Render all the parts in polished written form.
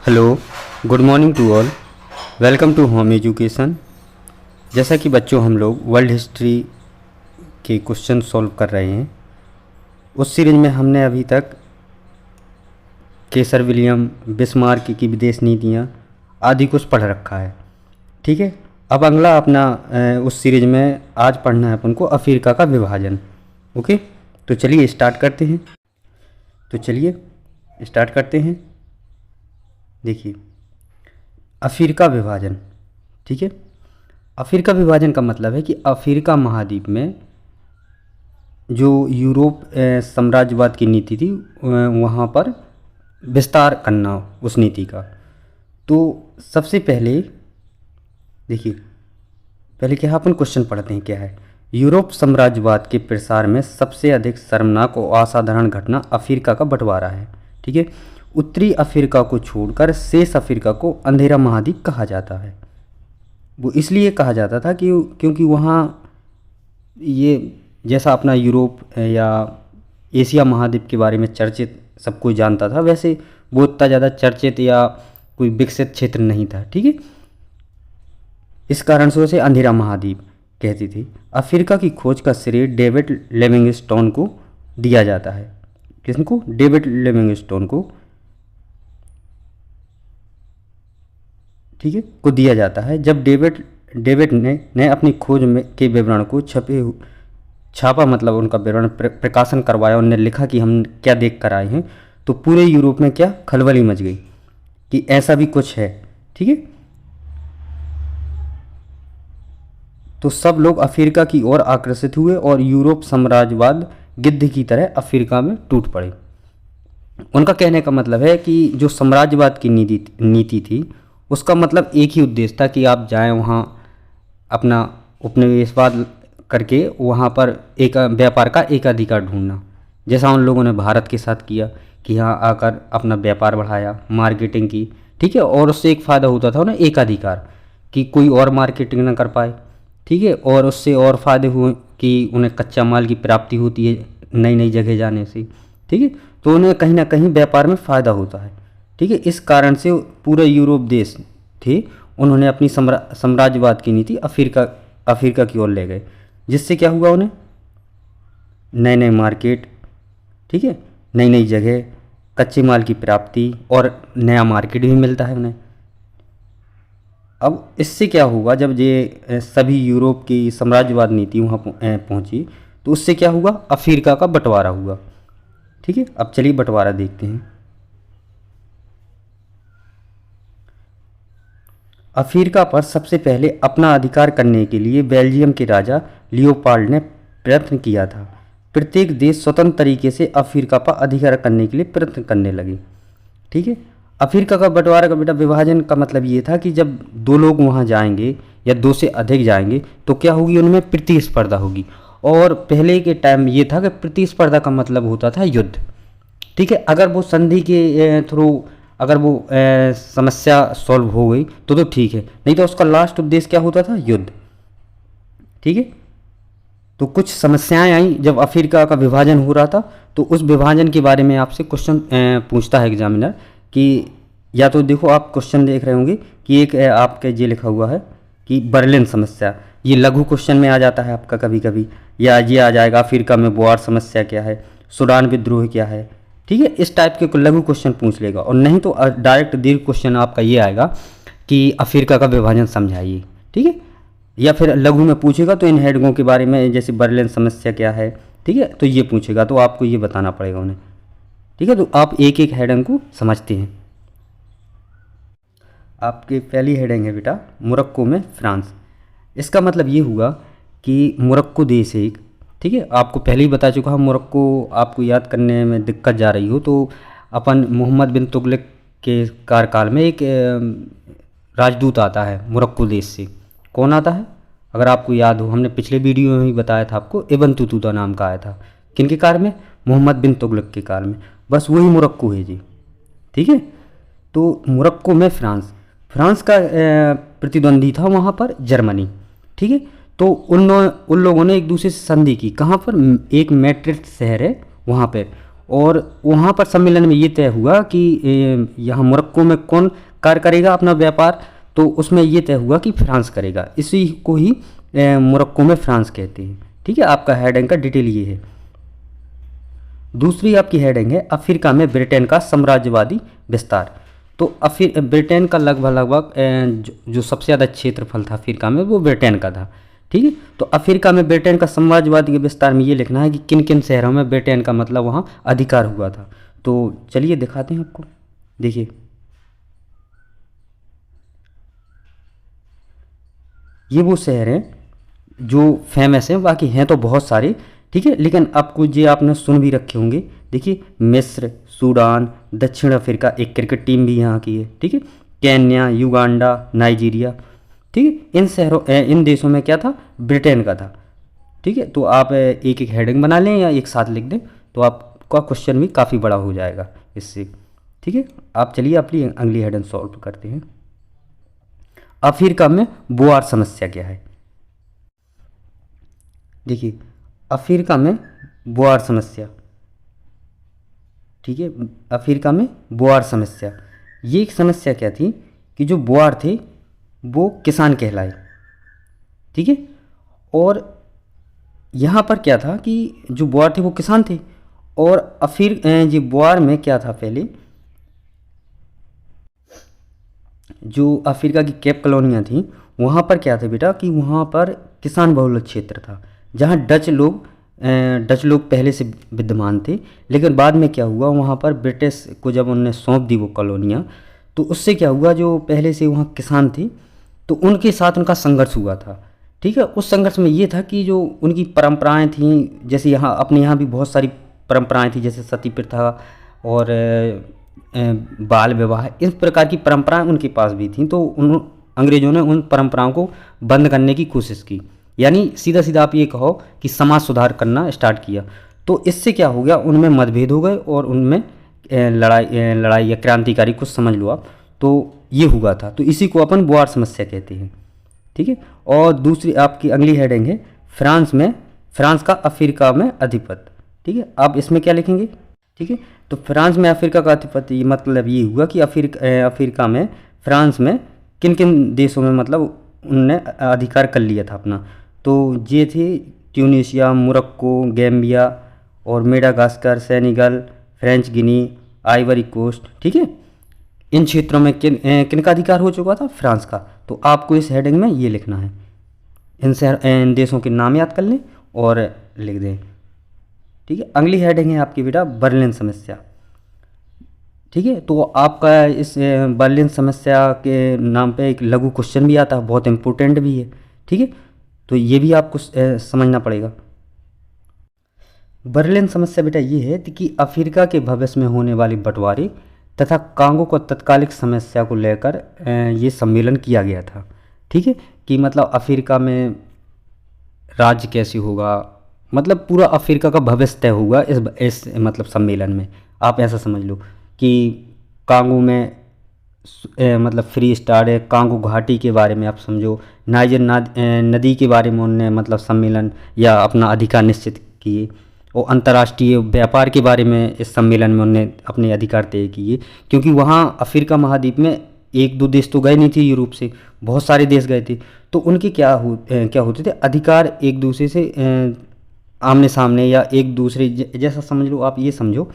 Hello, good morning to all. Welcome to home education. जैसा कि बच्चों हम लोग वर्ल्ड हिस्ट्री के क्वेश्चन सॉल्व कर रहे हैं, उस सीरीज में हमने अभी तक केसर विलियम, बिस्मार्क की विदेश नीतियाँ आदि कुछ पढ़ रखा है। ठीक है, अब अगला अपना उस सीरीज में आज पढ़ना है अपन को अफ्रीका का विभाजन। ओके, तो चलिए स्टार्ट करते हैं। देखिए, अफ्रीका विभाजन। ठीक है, अफ्रीका विभाजन का मतलब है कि अफ्रीका महाद्वीप में जो यूरोप साम्राज्यवाद की नीति थी वहाँ पर विस्तार करना उस नीति का। तो सबसे पहले देखिए, पहले क्या अपन क्वेश्चन पढ़ते हैं। क्या है? यूरोप साम्राज्यवाद के प्रसार में सबसे अधिक शर्मनाक और असाधारण घटना अफ्रीका का बंटवारा है। ठीक है, उत्तरी अफ्रीका को छोड़कर शेष अफ्रीका को अंधेरा महाद्वीप कहा जाता है। वो इसलिए कहा जाता था कि क्योंकि वहाँ ये जैसा अपना यूरोप या एशिया महाद्वीप के बारे में चर्चित सब कोई जानता था, वैसे वो इतना ज़्यादा चर्चित या कोई विकसित क्षेत्र नहीं था। ठीक है, इस कारण से उसे अंधेरा महाद्वीप कहती थी। अफ्रीका की खोज का श्रेय डेविड लिविंगस्टोन को दिया जाता है। किसको? डेविड लिविंगस्टोन को। ठीक है, को दिया जाता है। जब डेविड ने अपनी खोज में के विवरण को छापा, मतलब उनका विवरण प्रकाशन करवाया, उन्होंने लिखा कि हम क्या देख कर आए हैं, तो पूरे यूरोप में क्या खलबली मच गई कि ऐसा भी कुछ है। ठीक है, तो सब लोग अफ्रीका की ओर आकर्षित हुए और यूरोप साम्राज्यवाद गिद्ध की तरह अफ्रीका में टूट पड़े। उनका कहने का मतलब है कि जो साम्राज्यवाद की नीति थी उसका मतलब एक ही उद्देश्य था कि आप जाएं वहाँ अपना उपनिवेशवाद करके वहाँ पर एक व्यापार का एकाधिकार ढूंढना, जैसा उन लोगों ने भारत के साथ किया कि यहाँ आकर अपना व्यापार बढ़ाया, मार्केटिंग की। ठीक है, और उससे एक फ़ायदा होता था उन्हें एकाधिकार, कि कोई और मार्केटिंग ना कर पाए। ठीक है, और उससे और फ़ायदे हुए कि उन्हें कच्चा माल की प्राप्ति होती है नई नई जगह जाने से। ठीक है, तो उन्हें कहीं ना कहीं व्यापार में फ़ायदा होता है। ठीक है, इस कारण से पूरे यूरोप देश थे, उन्होंने अपनी साम्राज्यवाद की नीति अफ्रीका की ओर ले गए, जिससे क्या हुआ, उन्हें नए नए मार्केट, ठीक है, नई नई जगह, कच्चे माल की प्राप्ति और नया मार्केट भी मिलता है उन्हें। अब इससे क्या हुआ, जब ये सभी यूरोप की साम्राज्यवाद नीति वहाँ पहुँची, तो उससे क्या हुआ, अफ्रीका का बंटवारा हुआ। ठीक है, अब चलिए बंटवारा देखते हैं। अफ्रीका पर सबसे पहले अपना अधिकार करने के लिए बेल्जियम के राजा लियोपाल्ड ने प्रयत्न किया था। प्रत्येक देश स्वतंत्र तरीके से अफ्रीका पर अधिकार करने के लिए प्रयत्न करने लगे। ठीक है, अफ्रीका का बंटवारा का बेटा विभाजन का मतलब ये था कि जब दो लोग वहाँ जाएंगे या दो से अधिक जाएंगे तो क्या होगी, उनमें प्रतिस्पर्धा होगी। और पहले के टाइम ये था कि प्रतिस्पर्धा का मतलब होता था युद्ध। ठीक है, अगर वो संधि के थ्रू अगर वो समस्या सॉल्व हो गई तो ठीक है, नहीं तो उसका लास्ट उद्देश्य क्या होता था, युद्ध। ठीक है, तो कुछ समस्याएं आई जब अफ्रीका का विभाजन हो रहा था, तो उस विभाजन के बारे में आपसे क्वेश्चन पूछता है एग्जामिनर कि या तो देखो आप क्वेश्चन देख रहे होंगे कि एक आपके ये लिखा हुआ है कि बर्लिन समस्या, ये लघु क्वेश्चन में आ जाता है आपका कभी कभी, या ये आ जाएगा अफ्रीका में बोआर समस्या क्या है, सूडान विद्रोह क्या है। ठीक है, इस टाइप के लघु क्वेश्चन पूछ लेगा, और नहीं तो डायरेक्ट दीर्घ क्वेश्चन आपका ये आएगा कि अफ्रीका का विभाजन समझाइए। ठीक है, या फिर लघु में पूछेगा तो इन हेडिंगों के बारे में, जैसे बर्लिन समस्या क्या है, ठीक है, तो ये पूछेगा तो आपको ये बताना पड़ेगा उन्हें। ठीक है, तो आप एक एक हेडिंग को समझते हैं। आपकी पहली हेडिंग है बेटा, मोरक्को में फ्रांस। इसका मतलब ये हुआ कि मोरक्को देश है एक, ठीक है, आपको पहले ही बता चुका हूँ, मोरक्को आपको याद करने में दिक्कत जा रही हो तो अपन मोहम्मद बिन तुगलक के कार्यकाल में एक राजदूत आता है मोरक्को देश से। कौन आता है? अगर आपको याद हो, हमने पिछले वीडियो में ही बताया था आपको, इब्न तुतुता नाम का आया था। किनके काल में? मोहम्मद बिन तुगलक के काल में। बस वही मोरक्को है जी। ठीक है, तो मोरक्को में फ्रांस का प्रतिद्वंदी था वहाँ पर जर्मनी। ठीक है, तो उन लोगों ने एक दूसरे से संधि की। कहाँ पर? एक मैड्रिड शहर है वहाँ पर, और वहाँ पर सम्मेलन में ये तय हुआ कि यहाँ मोरक्को में कौन कार्य करेगा अपना व्यापार, तो उसमें ये तय हुआ कि फ्रांस करेगा। इसी को ही मोरक्को में फ्रांस कहते हैं। ठीक है, आपका हेडिंग का डिटेल ये है। दूसरी आपकी हेडिंग है अफ्रीका में ब्रिटेन का साम्राज्यवादी विस्तार। तो ब्रिटेन का लगभग जो सबसे ज़्यादा क्षेत्रफल था अफ्रीका में वो ब्रिटेन का था। ठीक है, तो अफ्रीका में ब्रिटेन का साम्राज्यवादी के विस्तार में ये लिखना है कि किन किन शहरों में ब्रिटेन का मतलब वहाँ अधिकार हुआ था। तो चलिए दिखाते हैं आपको, देखिए ये वो शहर हैं जो फेमस हैं, बाकी हैं तो बहुत सारे। ठीक है, लेकिन आपको ये आपने सुन भी रखे होंगे। देखिए मिस्र, सूडान, दक्षिण अफ्रीका, एक क्रिकेट टीम भी यहाँ की है। ठीक है, केन्या, युगांडा, नाइजीरिया। ठीक है, इन शहरों इन देशों में क्या था, ब्रिटेन का था। ठीक है, तो आप एक एक हेडिंग बना लें या एक साथ लिख दें तो आपका क्वेश्चन भी काफ़ी बड़ा हो जाएगा इससे। ठीक है, आप चलिए अपनी अगली हेडिंग सॉल्व करते हैं। अफ्रीका में बोआर समस्या क्या है। देखिए अफ्रीका में बोआर समस्या, ठीक है, अफ्रीका में बोआर समस्या, ये एक समस्या क्या थी कि जो बोआर थे वो किसान कहलाए। ठीक है, और यहाँ पर क्या था कि जो बोआर थे वो किसान थे, और जी बोआर में क्या था, पहले जो अफ्रीका की कैप कॉलोनियाँ थी वहाँ पर क्या था बेटा कि वहाँ पर किसान बहुल क्षेत्र था, जहाँ डच लोग पहले से विद्यमान थे। लेकिन बाद में क्या हुआ, वहाँ पर ब्रिटिश को जब उन्होंने सौंप दी वो कॉलोनियाँ, तो उससे क्या हुआ, जो पहले से वहाँ किसान थे तो उनके साथ उनका संघर्ष हुआ था। ठीक है, उस संघर्ष में ये था कि जो उनकी परंपराएं थीं, जैसे यहाँ अपने यहाँ भी बहुत सारी परंपराएं थी, जैसे सती प्रथा और बाल विवाह, इस प्रकार की परंपराएं उनके पास भी थीं। तो उन अंग्रेज़ों ने उन परंपराओं को बंद करने की कोशिश की, यानी सीधा सीधा आप ये कहो कि समाज सुधार करना स्टार्ट किया। तो इससे क्या हो गया, उनमें मतभेद हो गए और उनमें लड़ाई या क्रांतिकारी कुछ समझ लो आप, तो ये हुआ था। तो इसी को अपन बोआर समस्या कहते हैं। ठीक है, और दूसरी आपकी अगली हेडिंग है फ्रांस का अफ्रीका में अधिपत्य। ठीक है, आप इसमें क्या लिखेंगे। ठीक है, तो फ्रांस में अफ्रीका का अधिपत्य मतलब ये हुआ कि अफ्रीका में फ्रांस में किन किन देशों में मतलब उनने अधिकार कर लिया था अपना। तो ये थे ट्यूनीशिया, मोरक्को, गैम्बिया और मेडागास्कर, सेनेगल, फ्रेंच गिनी, आइवरी कोस्ट। ठीक है, इन क्षेत्रों में किन का अधिकार हो चुका था, फ्रांस का। तो आपको इस हेडिंग में ये लिखना है, इन देशों के नाम याद कर लें और लिख दें। ठीक है, अगली हेडिंग है आपकी बेटा बर्लिन समस्या। ठीक है, तो आपका इस बर्लिन समस्या के नाम पे एक लघु क्वेश्चन भी आता है, बहुत इंपॉर्टेंट भी है। ठीक है, तो ये भी आपको समझना पड़ेगा। बर्लिन समस्या बेटा ये है कि अफ्रीका के भविष्य में होने वाले बंटवारे तथा कांगो को तत्कालिक समस्या को लेकर ये सम्मेलन किया गया था। ठीक है, कि मतलब अफ्रीका में राज्य कैसे होगा, मतलब पूरा अफ्रीका का भविष्य तय हुआ इस मतलब सम्मेलन में। आप ऐसा समझ लो कि कांगो में मतलब फ्री स्टार है, कांगो घाटी के बारे में आप समझो, नाइजर नदी के बारे में उन्होंने मतलब सम्मेलन या अपना अधिकार निश्चित किए, और अंतर्राष्ट्रीय व्यापार के बारे में इस सम्मेलन में उन्होंने अपने अधिकार तय किए। क्योंकि वहाँ अफ्रीका महाद्वीप में एक दो देश तो गए नहीं थे, यूरोप से बहुत सारे देश गए थे। तो उनके क्या होते थे अधिकार, एक दूसरे से आमने सामने या एक दूसरे जैसा समझ लो। आप ये समझो,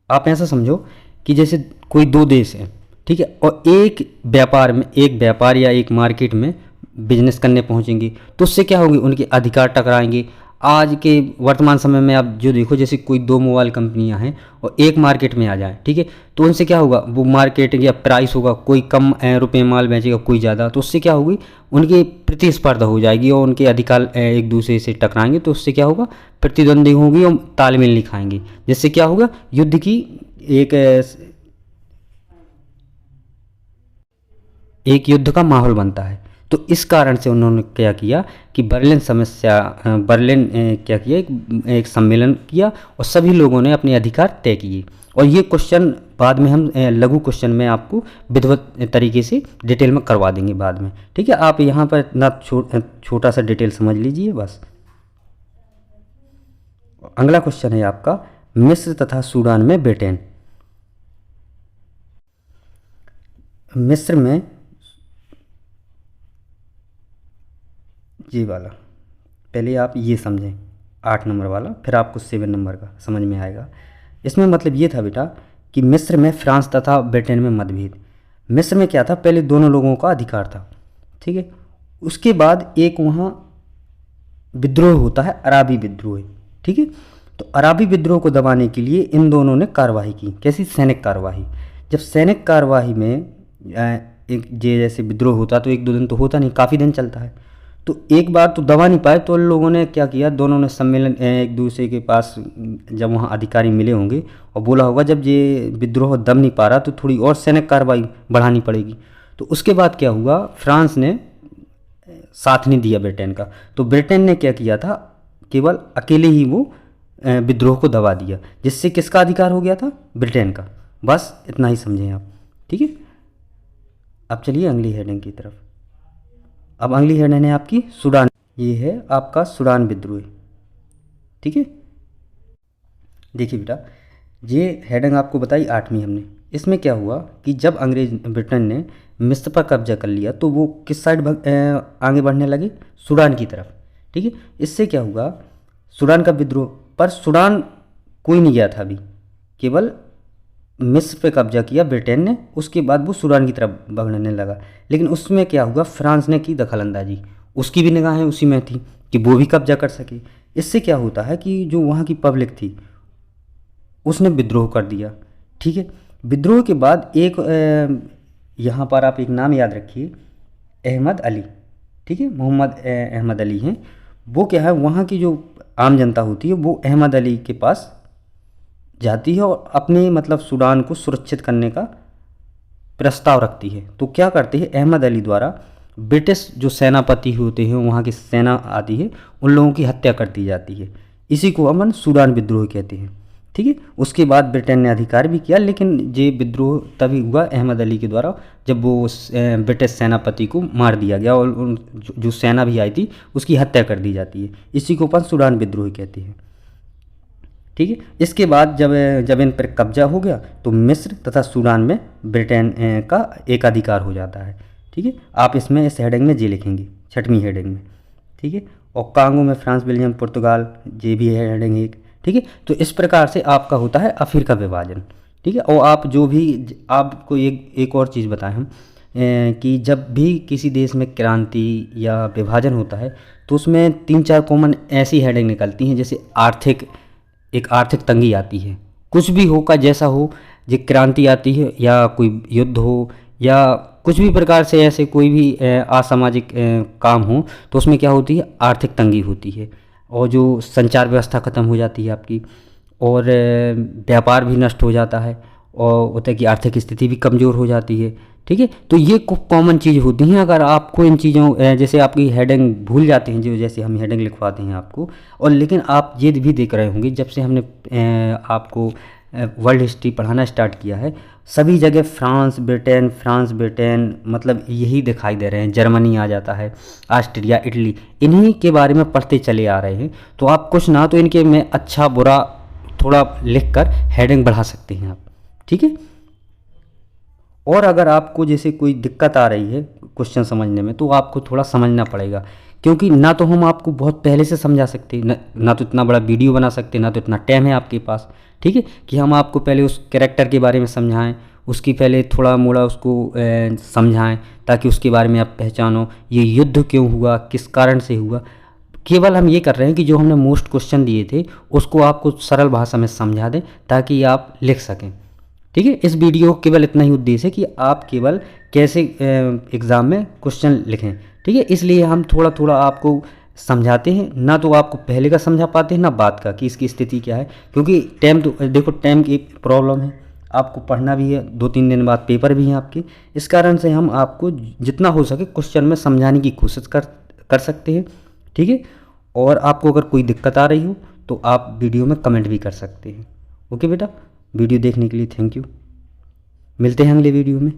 आप ऐसा समझो कि जैसे कोई दो देश हैं, ठीक है, और एक व्यापार या एक मार्केट में बिजनेस करने पहुंचेंगे, तो उससे क्या होगी, उनके अधिकार टकराएंगे। आज के वर्तमान समय में आप जो देखो, जैसे कोई दो मोबाइल कंपनियां हैं और एक मार्केट में आ जाए, ठीक है, तो उनसे क्या होगा, वो मार्केटिंग या प्राइस होगा, कोई कम रुपए माल बेचेगा, कोई ज़्यादा, तो उससे क्या होगी, उनकी प्रतिस्पर्धा हो जाएगी और उनके अधिकार एक दूसरे से टकराएंगे। तो उससे क्या होगा, प्रतिद्वंदी होगी और तालमेल नहीं खाएंगे, जिससे क्या होगा, युद्ध की एक युद्ध का माहौल बनता है। तो इस कारण से उन्होंने क्या किया कि बर्लिन क्या किया, एक सम्मेलन किया और सभी लोगों ने अपने अधिकार तय किए। और ये क्वेश्चन बाद में हम लघु क्वेश्चन में आपको विधिवत तरीके से डिटेल में करवा देंगे बाद में। ठीक है, आप यहाँ पर इतना छोटा सा डिटेल समझ लीजिए बस। अगला क्वेश्चन है आपका, मिस्र तथा सूडान में ब्रिटेन। मिस्र में ये वाला पहले आप ये समझें, 8 नंबर वाला, फिर आपको 7 नंबर का समझ में आएगा। इसमें मतलब ये था बेटा कि मिस्र में फ्रांस तथा ब्रिटेन में मतभेद। मिस्र में क्या था, पहले दोनों लोगों का अधिकार था, ठीक है। उसके बाद एक वहाँ विद्रोह होता है, अराबी विद्रोह, ठीक है। तो अराबी विद्रोह को दबाने के लिए इन दोनों ने कार्रवाई की। कैसी? सैनिक कार्रवाई। जब सैनिक कार्रवाई में एक जैसे विद्रोह होता तो 1-2 दिन तो होता नहीं, काफ़ी दिन चलता है। तो एक बार तो दबा नहीं पाए, तो उन लोगों ने क्या किया, दोनों ने सम्मेलन एक दूसरे के पास, जब वहाँ अधिकारी मिले होंगे और बोला होगा जब ये विद्रोह दब नहीं पा रहा तो थोड़ी और सैनिक कार्रवाई बढ़ानी पड़ेगी। तो उसके बाद क्या हुआ, फ्रांस ने साथ नहीं दिया ब्रिटेन का, तो ब्रिटेन ने क्या किया था, केवल अकेले ही वो विद्रोह को दबा दिया, जिससे किसका अधिकार हो गया था, ब्रिटेन का। बस इतना ही समझें आप, ठीक है। अब चलिए अगली हेडिंग की तरफ। अब अगली हेडिंग है आपकी सूडान। ये है आपका सूडान विद्रोह, ठीक है। देखिए बेटा, ये हेडिंग आपको बताई 8वीं हमने। इसमें क्या हुआ कि जब अंग्रेज ब्रिटेन ने मिस्र पर कब्जा कर लिया तो वो किस साइड आगे बढ़ने लगे, सूडान की तरफ, ठीक है। इससे क्या हुआ, सूडान का विद्रोह, पर सूडान कोई नहीं गया था अभी, केवल मिस्र पे कब्जा किया ब्रिटेन ने, उसके बाद वो सूडान की तरफ बढ़ने लगा। लेकिन उसमें क्या हुआ, फ्रांस ने की दखलंदाजी, उसकी भी निगाहें उसी में थी कि वो भी कब्जा कर सके। इससे क्या होता है कि जो वहाँ की पब्लिक थी उसने विद्रोह कर दिया, ठीक है। विद्रोह के बाद एक यहाँ पर आप एक नाम याद रखिए, अहमद अली, ठीक है, मोहम्मद अहमद अली हैं। वो क्या है, वहाँ की जो आम जनता होती है वो अहमद अली के पास जाती है और अपने मतलब सूडान को सुरक्षित करने का प्रस्ताव रखती है। तो क्या करते हैं, अहमद अली द्वारा ब्रिटिश जो सेनापति होते हैं, वहाँ की सेना आती है, उन लोगों की हत्या कर दी जाती है। इसी को अमन सूडान विद्रोह कहते हैं, ठीक है। उसके बाद ब्रिटेन ने अधिकार भी किया, लेकिन ये विद्रोह तभी हुआ अहमद अली के द्वारा जब वो ब्रिटिश सेनापति को मार दिया गया और जो सेना भी आई थी उसकी हत्या कर दी जाती है। इसी को अपन सूडान विद्रोह कहते हैं, ठीक है। इसके बाद जब इन पर कब्जा हो गया तो मिस्र तथा सूडान में ब्रिटेन का एकाधिकार हो जाता है, ठीक है। आप इसमें इस हेडिंग में जी लिखेंगे, 6वीं हेडिंग में, ठीक है। और कांगो में फ्रांस, बेल्जियम, पुर्तगाल, ये भी है हेडिंग एक, ठीक है। तो इस प्रकार से आपका होता है अफ्रीका विभाजन, ठीक है। और आप जो भी, आपको एक और चीज़ बताएं हम कि जब भी किसी देश में क्रांति या विभाजन होता है तो उसमें 3-4 कॉमन ऐसी हेडिंग निकलती हैं, जैसे एक आर्थिक तंगी आती है, कुछ भी हो का जैसा हो, जो क्रांति आती है या कोई युद्ध हो या कुछ भी प्रकार से ऐसे कोई भी असामाजिक काम हो, तो उसमें क्या होती है, आर्थिक तंगी होती है। और जो संचार व्यवस्था ख़त्म हो जाती है आपकी, और व्यापार भी नष्ट हो जाता है, और होता है कि आर्थिक स्थिति भी कमज़ोर हो जाती है, ठीक है। तो ये कॉमन चीज़ होती हैं। अगर आपको इन चीज़ों जैसे आपकी हेडिंग भूल जाते हैं, जो जैसे हम हेडिंग लिखवाते हैं आपको, और लेकिन आप ये भी देख रहे होंगे जब से हमने आपको वर्ल्ड हिस्ट्री पढ़ाना स्टार्ट किया है, सभी जगह फ्रांस ब्रिटेन मतलब यही दिखाई दे रहे हैं। जर्मनी आ जाता है, ऑस्ट्रिया, इटली, इन्हीं के बारे में पढ़ते चले आ रहे हैं। तो आप कुछ ना तो इनके में अच्छा बुरा थोड़ा लिख कर हेडिंग बढ़ा सकते हैं आप, ठीक है। और अगर आपको जैसे कोई दिक्कत आ रही है क्वेश्चन समझने में, तो आपको थोड़ा समझना पड़ेगा, क्योंकि ना तो हम आपको बहुत पहले से समझा सकते, ना तो इतना बड़ा वीडियो बना सकते, ना तो इतना टाइम है आपके पास, ठीक है, कि हम आपको पहले उस कैरेक्टर के बारे में समझाएं, उसकी पहले थोड़ा मोड़ा उसको समझाएं, ताकि उसके बारे में आप पहचानो ये युद्ध क्यों हुआ, किस कारण से हुआ। केवल हम ये कर रहे हैं कि जो हमने मोस्ट क्वेश्चन दिए थे उसको आपको सरल भाषा में समझा दें ताकि आप लिख सकें, ठीक है। इस वीडियो का केवल इतना ही उद्देश्य है कि आप केवल कैसे एग्ज़ाम में क्वेश्चन लिखें, ठीक है। इसलिए हम थोड़ा थोड़ा आपको समझाते हैं, ना तो आपको पहले का समझा पाते हैं ना बाद का कि इसकी स्थिति क्या है, क्योंकि टाइम तो देखो, टाइम की एक प्रॉब्लम है, आपको पढ़ना भी है, 2-3 दिन बाद पेपर भी हैं आपके। इस कारण से हम आपको जितना हो सके क्वेश्चन में समझाने की कोशिश कर सकते हैं, ठीक है। और आपको अगर कोई दिक्कत आ रही हो तो आप वीडियो में कमेंट भी कर सकते हैं। ओके बेटा, वीडियो देखने के लिए थैंक यू। मिलते हैं अगले वीडियो में।